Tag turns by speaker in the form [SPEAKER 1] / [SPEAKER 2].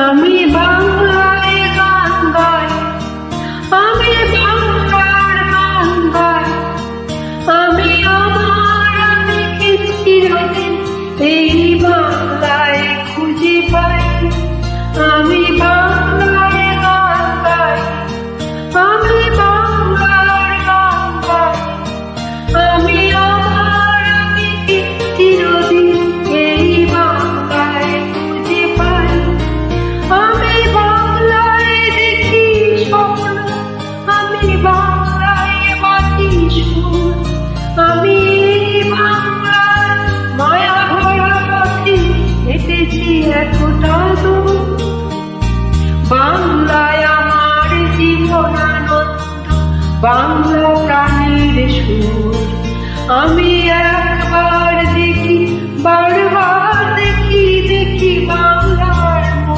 [SPEAKER 1] আমি বাংলায় গান গাই, আমি বাংলার গান গাই, আমি আমি চিরদিন এই বাংলায় খুঁজে পাই। আমি বাংলায় গান গাই, আমি বাংলার গান গাই, আমি আমি চিরদিন এই বাংলায় খুঁজে পাই। আমি বাংলায় দেখি স্বপ্ন, আমি বাংলায় বাঁচি সুর, আমি বাংলার মায়া ভরা পথে হেঁটেছি এতটা দূর। বাংলায় আমার জীবন আনন্দ, বাংলা প্রাণের সুর, আমি